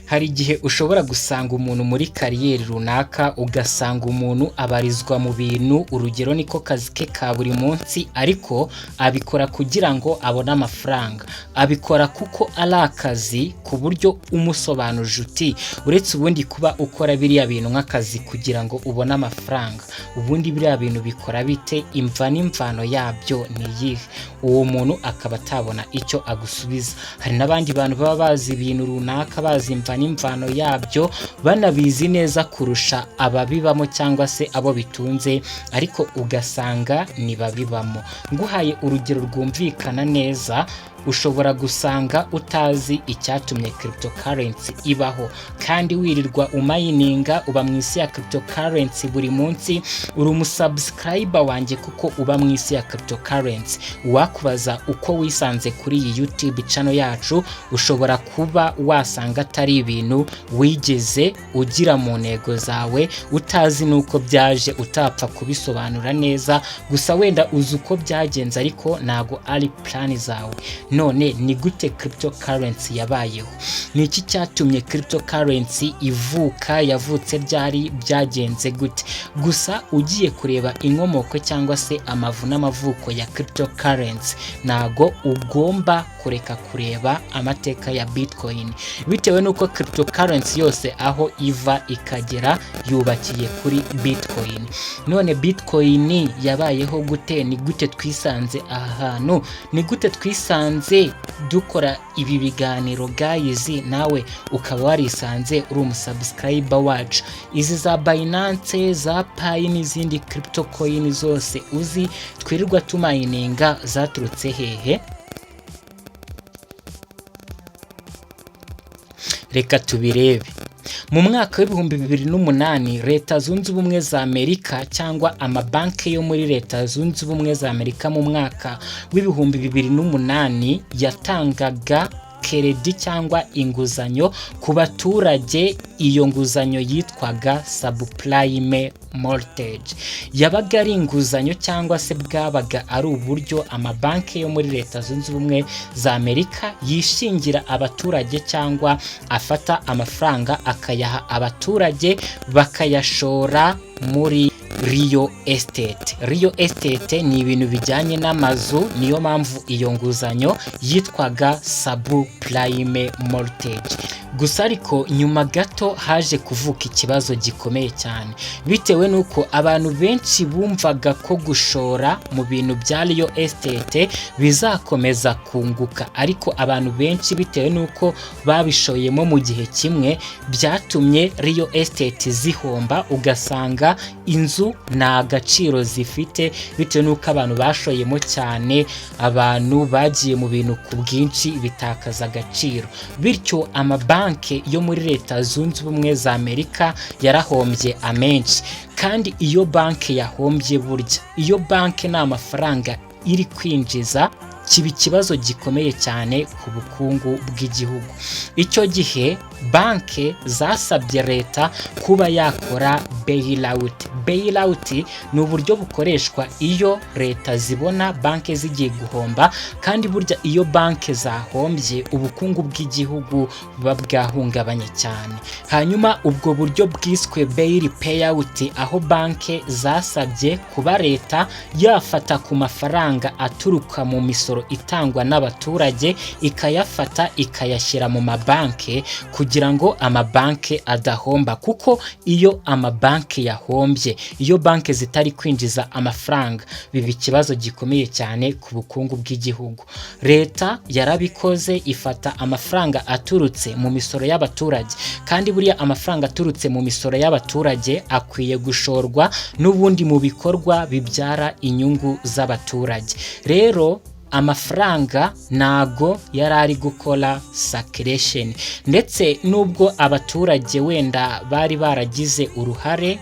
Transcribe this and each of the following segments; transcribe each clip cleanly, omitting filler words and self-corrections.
Hari igihe ushobora gusanga umuntu muri kariyeri runaka, ugasanga umuntu abarizwa mu bintu, urugero niko kazi ke ka buri munsi, ariko abikora kugira ngo abone amafaranga, abikora kuko ari akazi, ku buryo umusobanuje uti uretse ubundi kuba ukora biriya bintu nk'akazi kugira ngo ubone amafaranga, ubundi biriya bintu bikora bite, imva n'imvano yabyo ni iyihe? Uwo muntu akaba atabona icyo agusubiza. Hari n'abandi bantu baba bazi ibintu runaka, bazi imva n'imvano yabyo, banabizi neza kurusha ababibamo cyangwa se abo bitunze, ariko ugasanga ntibabibamo. Nguhaye urugero rwumvikana neza, ushobora gusanga utazi icyatumye cryptocurrency ibaho, kandi wirirwa umayininga, uba mu isi ya cryptocurrency buri munsi, uri umusubscriber wanjye kuko uba mu isi ya cryptocurrency. Wakubaza uko wisanze kuri iyi YouTube channel yacu, ushobora kuba wasanga atari ibintu wigeze ugira mu ntego zawe, utazi nuko byaje, utapfa kubisobanura neza, gusa wenda uzi uko byagenze ariko ntago ari plan zawe. None ni gute cryptocurrency yabayeho? Ni iki cyatumye cryptocurrency ivuka? Yavutse byari byagenze gute? Gusa ugiye kureba inkomoko cyangwa se amavu n'amavuko ya cryptocurrency, nago ugomba kureka kureba amateka ya Bitcoin, bitewe nuko cryptocurrency yose aho iva ikagera yubakiye kuri Bitcoin. None Bitcoin yabayeho gute? Ni gute twisanze aha hantu? Ni gute twisanze dukora ibi biganiro guys, nawe ukaba warisanze uri umusubscriber wacu? Izi za Binance, za Pi n'izindi crypto coin zose uzi twirirwa tumayininga zaturutse hehe? Reka tubirebe. Mu mwaka w'ibihumbi 2008 Leta Zunze Ubumwe za Amerika cyangwa amabanki yo muri Leta Zunze Ubumwe za Amerika mu mwaka w'ibihumbi 2008 yatangaga keredi cyangwa inguzanyo ku baturage. Iyo nguzanyo yitwaga subprime mortgage. Yabaga ari inguzanyo cyangwa se bwabaga ari uburyo amabanki yo muri Leta Zunze Ubumwe za Amerika yishingira abaturage cyangwa afata amafaranga akayaha abaturage bakayashora muri real estate. Real estate ni ibintu bijyanye n'amazu, niyo mpamvu iyo nguzanyo yitwaga subprime mortgage. Gusa ariko nyuma gato haje kuvuka ikibazo gikomeye cyane, bitewe nuko abantu benshi bumvaga ko gushora mu bintu bya real estate bizakomeza kunguka, ariko abantu benshi bitewe nuko babishoyemo mu gihe kimwe byatumye real estate zihomba, ugasanga inzu nta gaciro zifite bitewe nuko abantu bashoyemo cyane, abantu bagiye mu bintu ku bwinshi bitakaza agaciro. Bityo amabanki yo muri Leta Zunze Ubumwe za Amerika yarahombye amenshi. Kandi iyo banki yahombye, burya iyo banki nta mafaranga iri kwinjiza, kiba ikibazo gikomeye cyane ku bukungu bw'igihugu. Icyo gihe banki zasabye leta kuba yakora bailout. Bailout ni uburyo bukoreshwa iyo leta zibona banki zigiye guhomba, kandi burya iyo banki zahombye ubukungu bw'igihugu buba bwahungabanye cyane. Hanyuma ubwo buryo bwiswe bail payout, aho banki zasabye kuba leta yafata ku mafaranga aturuka mu misoro itangwa n'abaturage, ikayafata ikayashyira mu mabanki kugira ngo amabanki adahomba. Kuko iyo amabanki yahombye, iyo banki zitari kwinjiza amafaranga, biba ikibazo gikomeye cyane ku bukungu bw'igihugu. Leta yarabikoze, ifata amafaranga aturutse mu misoro y'abaturage, kandi buriya amafaranga aturutse mu misoro y'abaturage akwiye gushorwa n'ubundi mu bikorwa bibyara inyungu z'abaturage. Rero amafaranga nago yarari gukora circulation, ndetse nubwo abaturage wenda bari baragize uruhare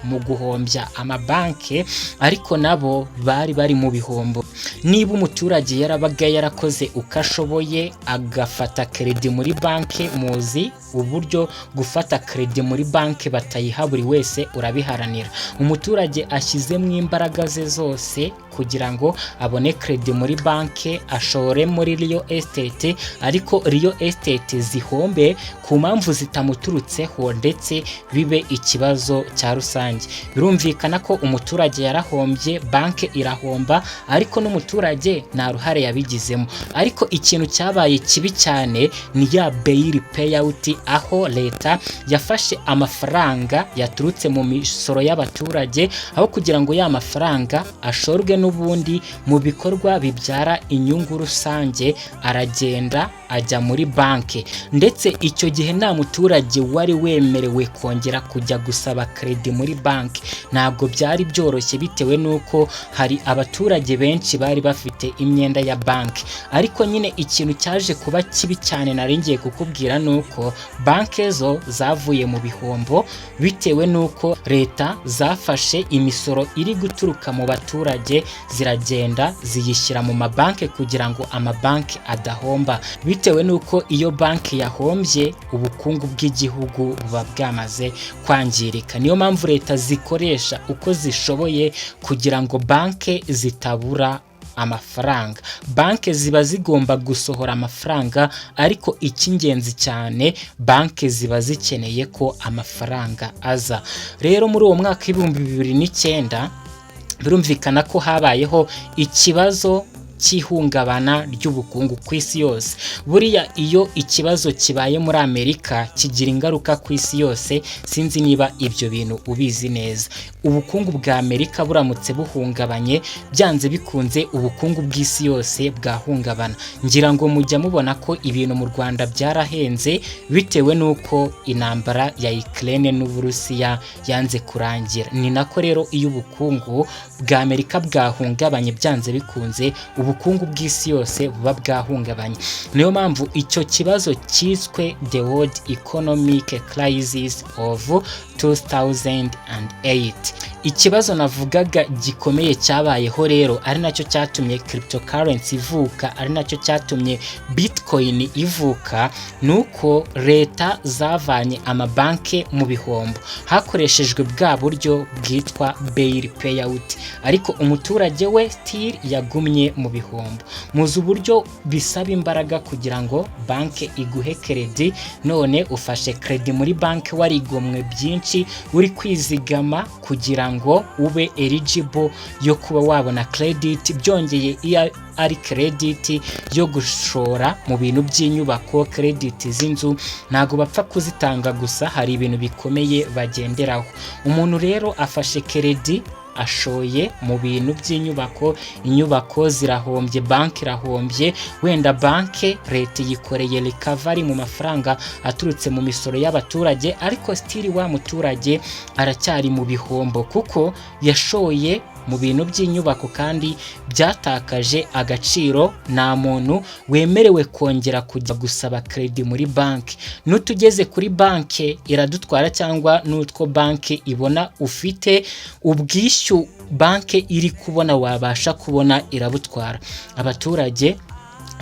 mu guhombya amabanki, ariko nabo bari mu bihombo. Niba umuturage yarabaga yarakoze ukashoboye agafata credit muri banki, muzi uburyo gufata credit muri banki batayiha buri wese urabiharanira. Umuturage ashyizemo imbaraga ze zose kugira ngo abone credit muri banke ashore muri real estate, ariko real estate zihombe ku mpamvu zitamuturutseho ndetse bibe ikibazo cya rusange. Birumvikana ko umuturage yarahombye, banke irahomba, ariko n'umuturage nta ruhare yabigizemo. Ariko ikintu cyabaye kibi cyane ni ya bail payout, aho leta yafashe amafaranga yaturutse mu misoro y'abaturage, aho kugira ngo ya mafaranga ashorwe n'ubundi mu bikorwa bibyara inyungu rusange, aragenda ajya muri banke. Ndetse icyo gihe nta muturage wari wemerewe kongera kujya gusaba credit muri banke. Ntabwo byari byoroshye bitewe nuko hari abaturage benshi bari bafite imyenda ya banke. Ariko nyine ikintu cyaje kuba kibi cyane naringiye kukubwira nuko banke zo zavuye mu bihombo bitewe nuko leta zafashe imisoro iri guturuka mu baturage ziragenda ziyishyira mu mabanke kugira ngo amabanke adahomba, bitewe nuko iyo banke yahombye ubukungu bw'igihugu buba bwamaze kwangirika. Niyo mpamvu leta zikoresha uko zishoboye kugira ngo banke zitabura amafaranga. Banke ziba zigomba gusohora amafaranga, ariko icy'ingenzi cyane banke ziba zikeneye ko amafaranga aza. Rero muri uwo mwaka w'2009 birumvikana ko habayeho ikibazo cy'ihungabana ry'ubukungu ku isi yose. Buriya iyo ikibazo kibaye muri Amerika kigira ingaruka ku isi yose, sinzi niba ibyo bintu ubizi neza. Ubukungu bwa Amerika buramutse buhungabanye, byanze bikunze ubukungu bw'isi yose bwahungabana. Ngira ngo mujya mubona ko ibintu mu Rwanda byarahenze bitewe nuko intambara ya Ukraine n'Uburusiya yanze kurangira. Ni nako rero iyo ubukungu bwa Amerika bwahungabanye, byanze bikunze ubukungu bw'isi yose buba bwahungabanye. Niyo mpamvu icyo kibazo cyiswe the World Economic Crisis of 2008. Ikibazo navugaga gikomeye cyabayeho rero, ari nacyo cyatumye cryptocurrency ivuka, ari nacyo cyatumye Bitcoin ivuka, nuko leta zavanye amabanke mu bihombo hakoreshejwe bwa buryo bwitwa bail payout, ariko umuturage we still yagumye mu bihombo. Muzi uburyo bisaba imbaraga kugira ngo banke iguhe credit, none ufashe credit muri banke warigomwe byinshi, uri kwizigama kugira ngo ube eligible yo kuba wabona credit. Byongeye iya ari credit yo gushora mu bintu by'inyubako, credit z'inzu, ntago bapfa kuzitanga gusa, hari ibintu bikomeye bagenderaho. Umuntu rero afashe credit ashoye mu bintu by'inyubako, inyubako zirahombye, banki irahombye, wenda banki leta yikoreye recovery mu mafaranga aturutse mu misoro y'abaturage, ariko still wa muturage aracyari mu bihombo kuko yashoye mu bintu by'inyubako kandi byatakaje agaciro. Nta muntu wemerewe kongera kujya gusaba credit muri banki. Nutugeze kuri banki iradutwara, cyangwa nutwo banki ibona ufite ubwishyu banki iri kubona wabasha kubona irabutwara. Abaturage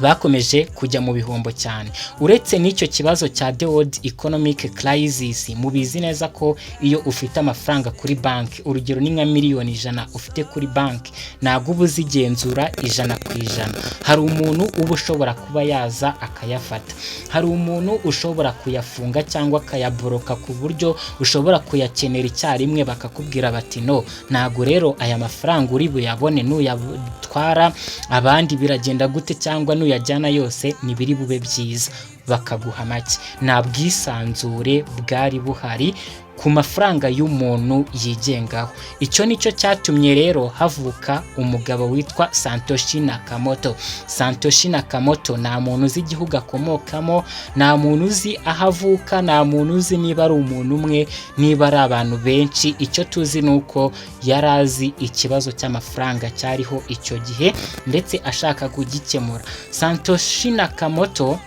bakomeje kujya mu bihombo cyane. Uretse n'icyo kibazo cya the World Economic Crisis, mubizi neza ko iyo ufite amafaranga kuri banki, urugero ni nka miliyoni 100 ufite kuri banki, ntabwo uba uzigenzura 100%. Hari umuntu uba ushobora kuba yaza akayafata, hari umuntu ushobora kuyafunga cyangwa akayaboroka ku buryo ushobora kuyakenera icyarimwe, bakakubwira bati no, ntabwo rero aya mafaranga uri buyabone, nuyatwara abandi biragenda gute, cyangwa nuyajyana yose nibiri bube byiza, bakaguha make. Nta bwisanzure bwari buhari ku mafaranga y'umuntu yigengaho. Icyo nicyo cyatumye rero havuka umugabo witwa Satoshi Nakamoto. Satoshi Nakamoto nta muntu uzi igihugu akomokamo, nta muntu uzi aho avuka, nta muntu uzi niba ari umuntu umwe, niba ari abantu benshi. Icyo tuzi nuko yarazi ikibazo cy'amafaranga cyariho icyo gihe ndetse ashaka kugikemura. Satoshi Nakamoto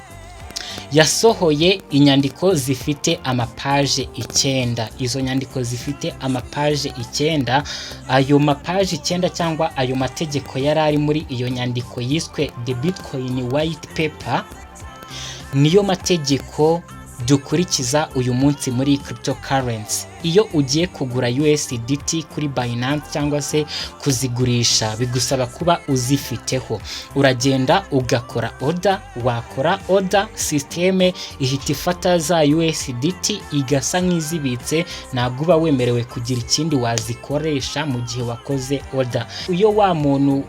yasohoye inyandiko zifite amapaje 9. Izo nyandiko zifite amapaje 9, ayo mapaje 9 cyangwa ayo mategeko yari ari muri iyo nyandiko yiswe The Bitcoin White Paper, niyo mategeko dukurikiza uyu munsi muri cryptocurrency. Iyo ugiye kugura USDT kuri Binance cyangwa se kuzigurisha, bigusaba kuba uzifiteho. Uragenda ugakora order, wakora order, systeme ihita ifata za USDT igasa nk'izibitse, ntabwo uba wemerewe kugira ikindi wazikoresha mu gihe wakoze order. Iyo wa muntu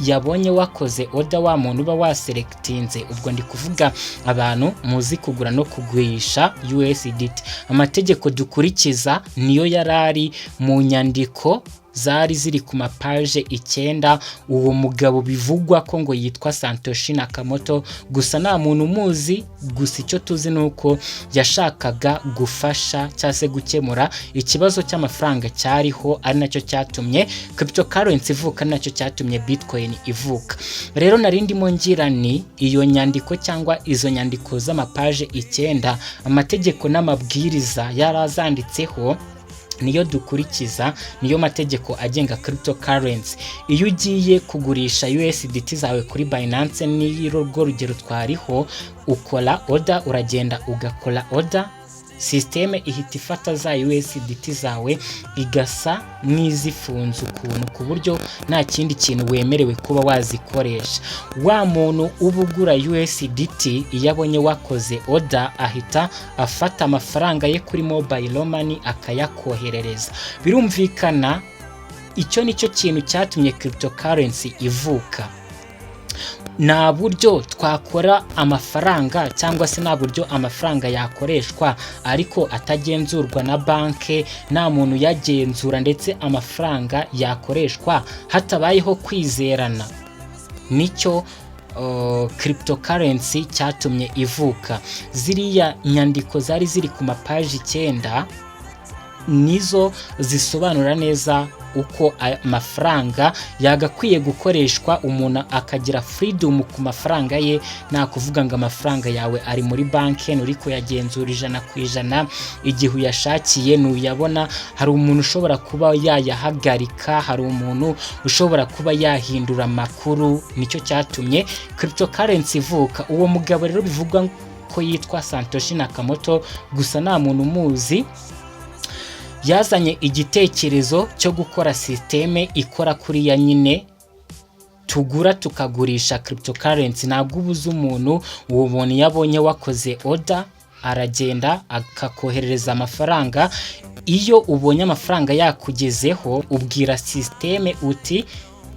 yabonye wakoze order, wa muntu uba waselectinze, ubwo ndi kuvuga abantu muzi kugura no kugurisha USDT, amategeko dukurikiza niyo yarari mu nyandiko zari ziri ku mapaje 9. Uwo mugabo bivugwa ko ngo yitwa Satoshi Nakamoto, gusa nta muntu muzi, gusa icyo tuzi nuko yashakaga gufasha cyangwa se gukemura ikibazo cy'amafaranga cyariho, ari nacyo cyatumye cryptocurrency ivuka, nacyo cyatumye Bitcoin ivuka. Rero narindimo ngira ni iyo nyandiko cyangwa izo nyandiko z'amapaje 9, amategeko n'amabwiriza yarazanditseho, niyo dukurikiza, niyo mategeko agenga cryptocurrency. Iyo ugiye kugurisha USDT zawe kuri Binance, ni rwo rugero twariho, ukora order, uragenda ugakora order, systeme ihita ifata za USDT zawe igasa nk'izifunze ukuntu, ku buryo nta kindi kintu wemerewe kuba wazikoresha. Wa muntu ubugura USDT iyo abonye wakoze order, ahita afata amafaranga ye kuri mobile money akayakoherereza. Birumvikana icyo nicyo kintu cyatumye cryptocurrency ivuka. Nta buryo twakora amafaranga cyangwa se nta buryo amafaranga yakoreshwa ariko atagenzurwa na banke, nta muntu yagenzura, ndetse amafaranga yakoreshwa hatabayeho kwizerana. Nicyo cryptocurrency cyatumye ivuka. Ziriya nyandiko zari ziri ku mapaji 9 nizo zisobanura neza uko amafaranga yagakwiye gukoreshwa, umuntu akagira freedom ku mafaranga ye, nta kuvuga ngo amafaranga yawe ari muri banki uri kuyagenzura 100%, igihe uyashakiye nuyabona. Hari umuntu ushobora kuba yayahagarika, hari umuntu ushobora kuba yahindura amakuru. Nicyo cyatumye cryptocurrency ivuka. Uwo mugabo rero bivugwa ko yitwa Satoshi Nakamoto, gusa nta muntu umuzi, yazanye igitekerezo cyo gukora systeme ikora kuri ya nyine tugura tukagurisha cryptocurrency. Ntabwo ubuze umuntu, uwo muntu yabonye wakoze order, aragenda akakoherereza amafaranga. Iyo ubonye amafaranga yakugezeho, ubwira systeme uti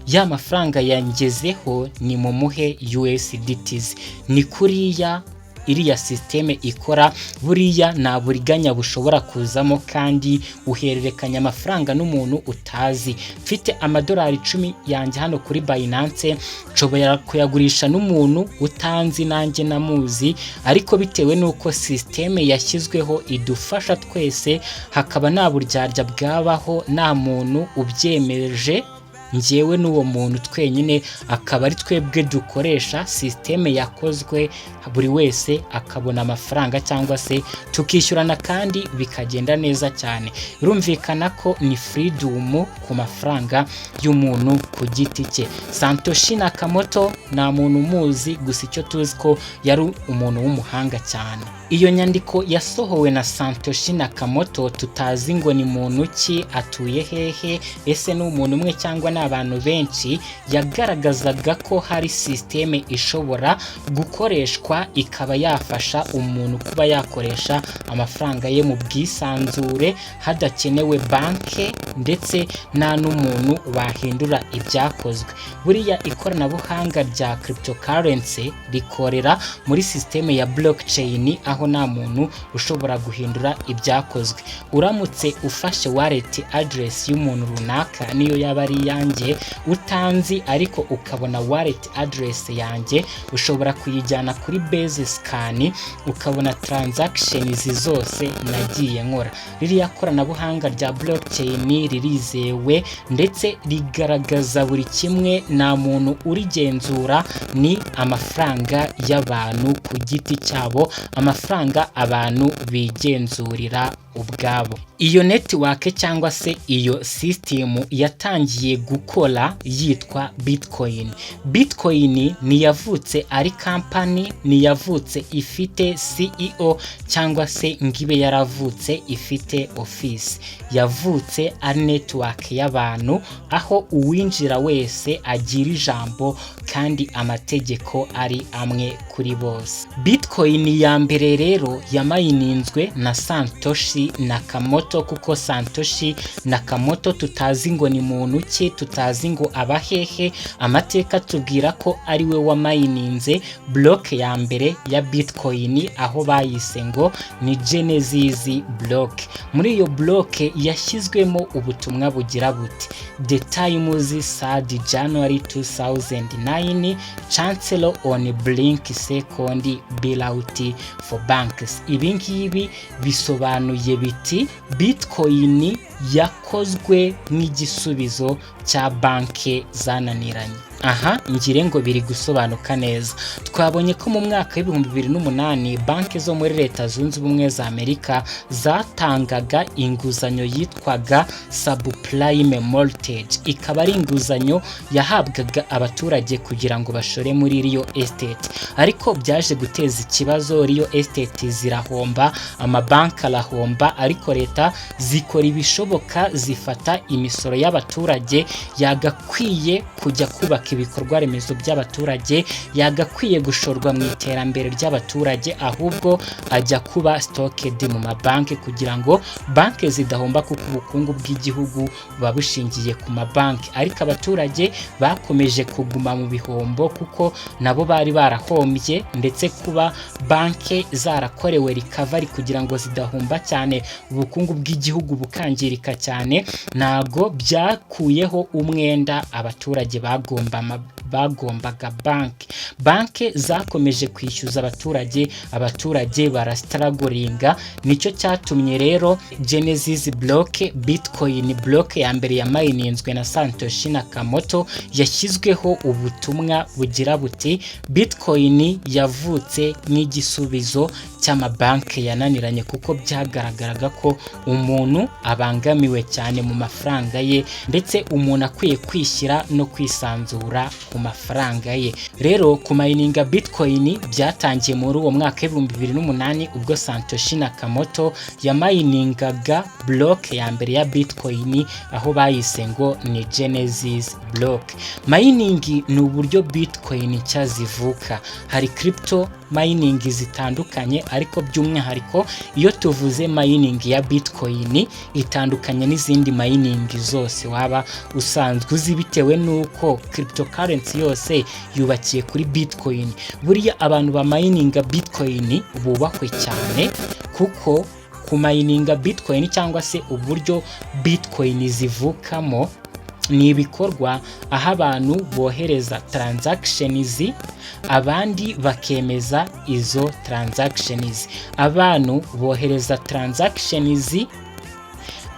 ya mafaranga yangezeho ni mumuhe USDTs. Ni kuriya iriya systeme ikora. Buriya nta buriganya bushobora kuzamo, kandi uhererekanya amafaranga n'umuntu utazi. Mfite amadolari 10 yanjye hano kuri Binance, nshobora kuyagurisha n'umuntu utanzi nanjye namuzi, ariko bitewe nuko systeme yashyizweho idufasha twese, hakaba nta buryarya bwabaho, nta muntu ubyemeje, njyewe n'uwo muntu twenyine, akaba ari twebwe dukoresha systeme yakozwe, buri wese akabona amafaranga cyangwa se tukishyurana kandi bikagenda neza cyane. Birumvikana ko ni freedom ku mafaranga y'umuntu ku giti cye. Satoshi Nakamoto nta muntu umuzi, gusa icyo tuzi ko yari umuntu w'umuhanga cyane. Iyo nyandiko yasohowe na Satoshi Nakamoto, tutazi ngo ni muntu ki, atuye hehe, ese ni umuntu umwe cyangwa ni abantu benshi, yagaragazaga ko hari systeme ishobora gukoreshwa ikaba yafasha umuntu kuba yakoresha amafaranga ye mu bwisanzure hadakenewe banke, ndetse nta n'umuntu bahindura ibyakozwe. Buriya ikoranabuhanga rya cryptocurrency rikorera muri systeme ya blockchain, aho nta muntu ushobora guhindura ibyakozwe. Uramutse ufashe wallet address y'umuntu runaka, niyo yaba ari yanjye utanzi, ariko ukabona wallet address yanjye, ushobora kuyijyana kuri base scan ukabona transactions zose nagiye nkora. Ririya koranabuhanga rya blockchain ririzewe, ndetse rigaragaza buri kimwe, nta muntu urigenzura, ni amafaranga y'abantu ku giti cyabo, amafaranga abantu bigenzurira ubwabo. Iyo network cyangwa se iyo system yatangiye gukora yitwa Bitcoin. Bitcoin ni yavutse ari company, ni yavutse ifite CEO cyangwa se ngibe yaravutse ifite office. Yavutse ari network y'abantu aho uwinjira wese agira ijambo kandi amategeko ari amwe kuri bose. Bitcoin ya mbere rero yamayininzwe na Satoshi Nakamoto, kuko Satoshi Nakamoto tutazi ngo ni muntu ki, tutazi ngo abahehe. Amateka tubwira ko ari we wamayininze block ya mbere ya Bitcoin, aho bayise ngo ni Genesis block. Muri iyo block yashyizwemo ubutumwa bugira buti: The Times 3rd January 2009, Chancellor on Blink second bailout for banks. Ibi ngibi bisobanuye biti Bitcoin yakozwe nk'igisubizo cya banke zananiranye. Aha ngire ngo biri gusobanuka neza. Twabonye ko mu mwaka w'2008 banke zo muri Leta Zunze Ubumwe za Amerika zatangaga inguzanyo yitwaga subprime mortgage. Ikaba ari inguzanyo yahabwaga abaturage kugira ngo bashore muri real estate, ariko byaje guteza ikibazo. Real estate zirahomba, amabanki arahomba, ariko leta zikora ibishoboka, zifata imisoro y'abaturage. Yagakwiye kujya kubaka ibikorwa remezo by'abaturage, yagakwiye gushorwa mu iterambere ry'abaturage, ahubwo ajya kuba stocked mu mabanki kugira ngo banki zidahomba, kuko ubukungu bw'igihugu buba bushingiye ku mabanki. Ariko abaturage bakomeje kuguma mu bihombo kuko nabo bari barahombye, ndetse kuba banki zarakorewe recovery kugira ngo zidahomba cyane, ubukungu bw'igihugu bukangirika cyane, nago byakuyeho umwenda abaturage bagombaga banki zakomeje kwishyuza abaturage barastragoringa. Nicyo cyatumye rero Genesis block, Bitcoin block ya mbere yamayininzwe na Satoshi Nakamoto, yashyizweho ubutumwa bugira buti Bitcoin yavutse nk'igisubizo cy'amabanki yananiranye, kuko byagaragaraga ko umuntu abangamiwe cyane mu mafaranga ye, ndetse umuntu akwiye kwishyira no kwisanzura ku mafaranga ye. Rero kumayininga Bitcoin byatangiye muri uwo mwaka w'2008 ubwo Satoshi Nakamoto yamayiningaga block ya mbere ya Bitcoin, aho bayise ngo ni Genesis block. Mining ni uburyo Bitcoin cyazivuka. Hari crypto mining zitandukanye, ariko by'umwihariko iyo tuvuze mining ya Bitcoin itandukanye n'izindi mining zose waba usanzwe uzi, bitewe nuko cryptocurrency yose yubakiye kuri Bitcoin. Buriya abantu ba mininga Bitcoin bubahwe cyane, kuko kumayininga Bitcoin cyangwa se uburyo Bitcoin zivukamo ni ibikorwa aho abantu bohereza transactions, abandi bakemeza izo transactions. Abantu bohereza transactions,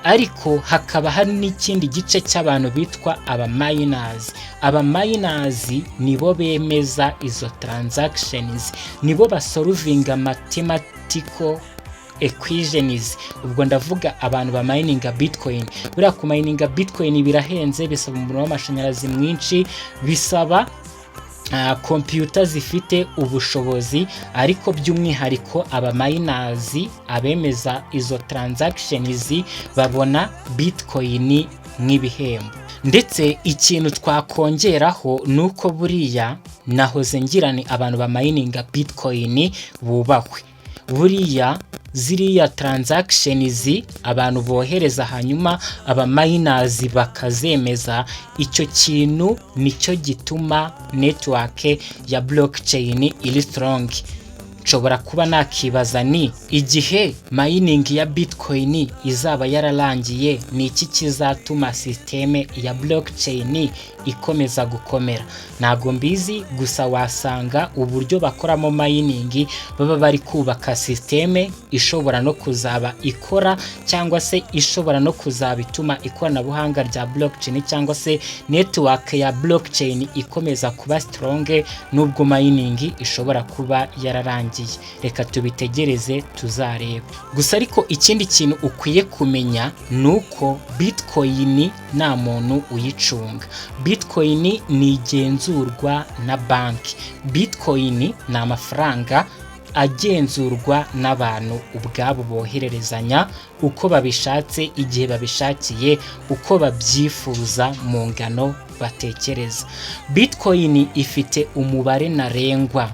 ariko hakaba hari n'ikindi gice cy'abantu bitwa abaminers. Abaminers nibo bemeza izo transactions, nibo basolvinga mathematical equations. Ubwo ndavuga abantu ba mininga Bitcoin. Buriya ku mininga Bitcoin birahenze, bisaba umuriro w'amashanyarazi mwinshi, bisaba computer zifite ubushobozi, ariko by'umwihariko abaminers abemeza izo transactions babona Bitcoin nk'ibihembo. Ndetse ikintu twakongeraho nuko buriya nahoze ngira ni abantu ba mininga Bitcoin bubahwe. Buriya ziriya transactions abantu bohereza hanyuma abaminers bakazemeza, icyo kintu nicyo gituma network ya blockchain iri strong. Nshobora kuba nakibaza ni igihe mining ya Bitcoin izaba yararangiye, ni iki kizatuma systeme ya blockchain ikomeza gukomera? Ntago mbizi, gusa wasanga uburyo bakoramo mining baba bari kubaka systeme ishobora no kuzaba ikora, cyangwa se ishobora no kuzaba ituma ikoranabuhanga rya blockchain cyangwa se network ya blockchain ikomeza kuba strong, nubwo mining ishobora kuba yararangiye. byarangiye, reka tubitegereze tuzareba. Gusa ariko ikindi kintu ukwiye kumenya nuko Bitcoin nta muntu uyicunga. Bitcoin ni igenzurwa na banki. Bitcoin ni amafaranga agenzurwa n'abantu ubwabo bohererezanya uko babishatse, igihe babishakiye, uko babyifuza, mu ngano batekereza. Bitcoin ifite umubare ntarengwa.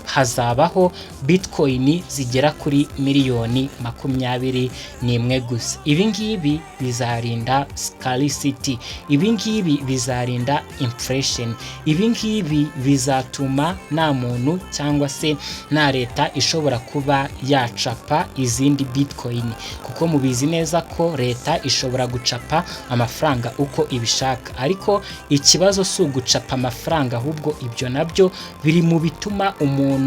Hazabaho Bitcoin zigera kuri miliyoni 21 gusa. Ibi ngibi bizarinda scarcity, ibi ngibi bizarinda inflation, ibi ngibi bizatuma nta muntu cyangwa se nta leta ishobora kuba yacapa izindi Bitcoin, kuko mubizi neza ko leta ishobora gucapa amafaranga uko ibishaka. Ariko ikibazo si ugucapa amafaranga, ahubwo ibyo nabyo biri mu bituma umuntu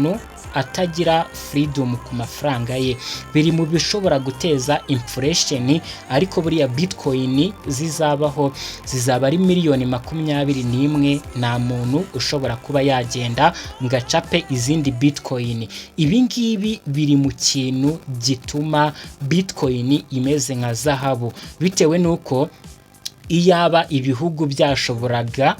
atagira freedom ku mafaranga ye, biri mu bishobora guteza inflation. Ariko buriya Bitcoin zizabaho zizaba ari miliyoni 21, nta muntu ushobora kuba yagenda ngacape izindi Bitcoin. Ibi ngibi biri mu kintu gituma Bitcoin imeze nka zahabu, bitewe nuko iyaba ibihugu byashoboraga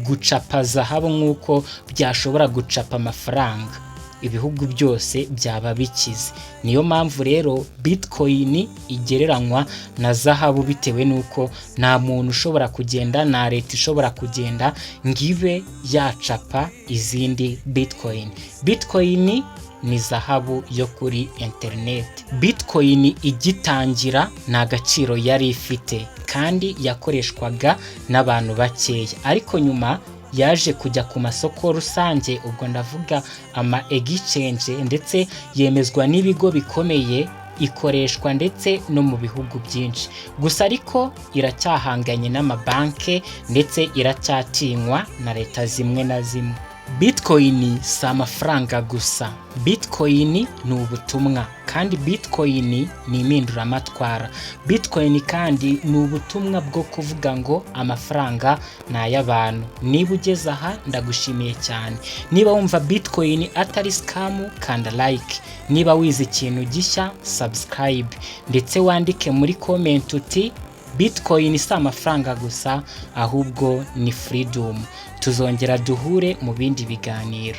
gucapa zahabu nk'uko byashobora gucapa amafaranga, ibihugu byose byaba bikize. Niyo mpamvu rero Bitcoin igereranywa na zahabu, bitewe nuko nta muntu ushobora kugenda, nta leta ishobora kugenda ngibe yacapa izindi Bitcoin. Bitcoin ni zahabu yo kuri internet. Bitcoin igitangira nta gaciro yari ifite kandi yakoreshwaga n'abantu bakeya, ariko nyuma yaje kujya ku masoko rusange, ubwo ndavuga ama exchange, ndetse yemezwa n'ibigo bikomeye, ikoreshwa ndetse no mu bihugu byinshi. Gusa ariko iracyahanganye n'amabanke ndetse iracyatinywa na leta zimwe na zimwe. Bitcoin si amafaranga gusa, Bitcoin ni ubutumwa, kandi Bitcoin ni impinduramatwara. Bitcoin kandi ni ubutumwa bwo kuvuga ngo amafaranga ni ay'abantu. Niba ugeze aha ndagushimiye cyane. Niba wumva Bitcoin atari scam, kanda like. Niba wize ikintu gishya, subscribe, ndetse wandike muri comment uti Bitcoin si amafaranga gusa, ahubwo ni freedom. Tuzongera duhure mu bindi biganiro.